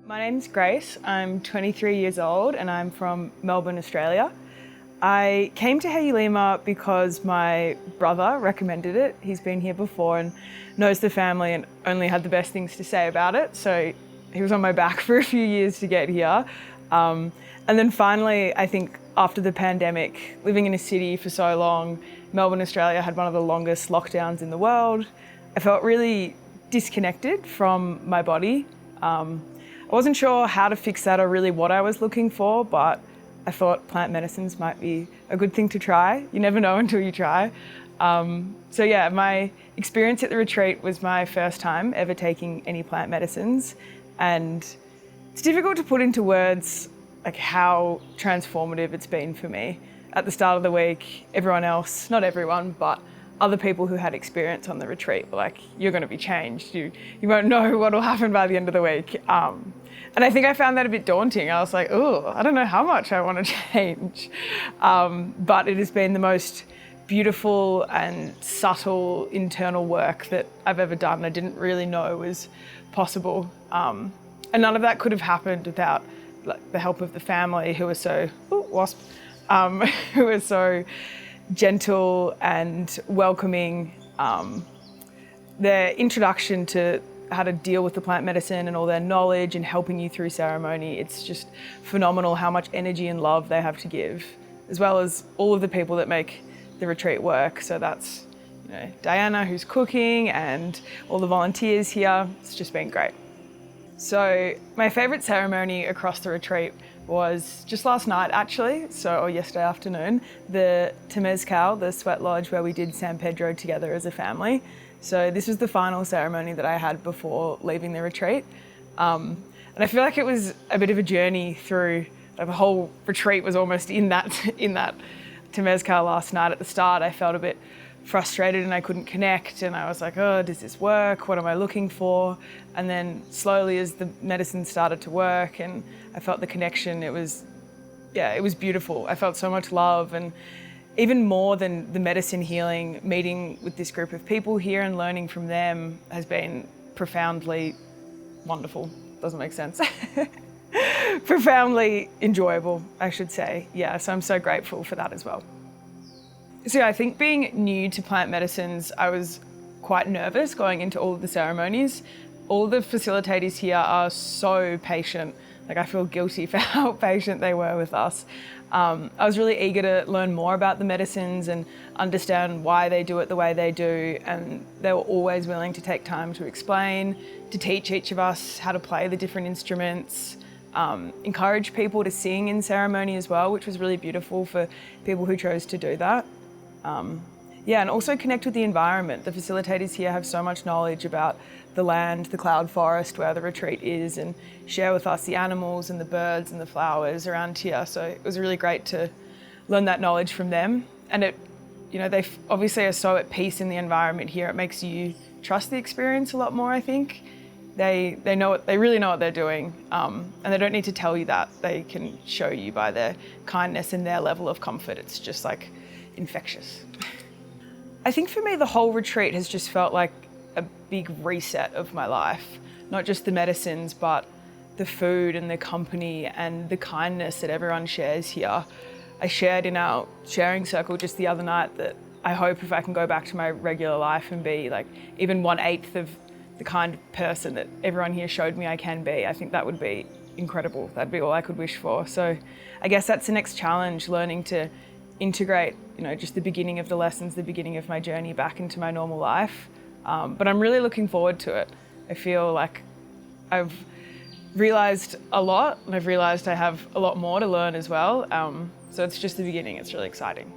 My name's Grace. I'm 23 years old and I'm from Melbourne, Australia. I came to Hayulima because my brother recommended it. He's been here before and knows the family and only had the best things to say about it. So he was on my back for a few years to get here. And then finally, I think after the pandemic, living in a city for so long, Melbourne, Australia had one of the longest lockdowns in the world. I felt really disconnected from my body. I wasn't sure how to fix that or really what I was looking for, but I thought plant medicines might be a good thing to try. You never know until you try. So yeah, my experience at the retreat was my first time ever taking any plant medicines, and it's difficult to put into words like how transformative it's been for me. At the start of the week, everyone else, not everyone, but other people who had experience on the retreat were like, you're going to be changed. You won't know what will happen by the end of the week. And I think I found that a bit daunting. I was like, oh, I don't know how much I want to change. But it has been the most beautiful and subtle internal work that I've ever done. I didn't really know was possible. And none of that could have happened without the help of the family who were so, who were so gentle and welcoming. Their introduction to how to deal with the plant medicine and all their knowledge and helping you through ceremony, it's just phenomenal how much energy and love they have to give, as well as all of the people that make the retreat work. So that's Diana, who's cooking, and all the volunteers here. It's just been great. So my favourite ceremony across the retreat was just last night actually, or yesterday afternoon, the Temazcal, the sweat lodge where we did San Pedro together as a family. So this was the final ceremony that I had before leaving the retreat. And I feel like it was a bit of a journey through, the whole retreat was almost in that Temazcal last night. At the start, I felt a bit frustrated and I couldn't connect, and I was like, oh, does this work? What am I looking for? And then slowly as the medicine started to work and I felt the connection, it was beautiful. I felt so much love, and even more than the medicine healing, meeting with this group of people here and learning from them has been profoundly wonderful. Doesn't make sense. Profoundly enjoyable, I should say. Yeah, so I'm so grateful for that as well. So I think being new to plant medicines, I was quite nervous going into all of the ceremonies. All the facilitators here are so patient. Like, I feel guilty for how patient they were with us. I was really eager to learn more about the medicines and understand why they do it the way they do. And they were always willing to take time to explain, to teach each of us how to play the different instruments, encourage people to sing in ceremony as well, which was really beautiful for people who chose to do that. And also connect with the environment. The facilitators here have so much knowledge about the land, the cloud forest where the retreat is, and share with us the animals and the birds and the flowers around here. So it was really great to learn that knowledge from them. And they obviously are so at peace in the environment here. It makes you trust the experience a lot more, I think. They really know what they're doing, and they don't need to tell you that. They can show you by their kindness and their level of comfort. It's just like infectious. I think for me, the whole retreat has just felt like a big reset of my life. Not just the medicines, but the food and the company and the kindness that everyone shares here. I shared in our sharing circle just the other night that I hope if I can go back to my regular life and be like even 1/8 of the kind of person that everyone here showed me I can be, I think that would be incredible. That'd be all I could wish for. So I guess that's the next challenge, learning to integrate, just the beginning of the lessons, the beginning of my journey back into my normal life. But I'm really looking forward to it. I feel like I've realised a lot, and I've realised I have a lot more to learn as well. So it's just the beginning. It's really exciting.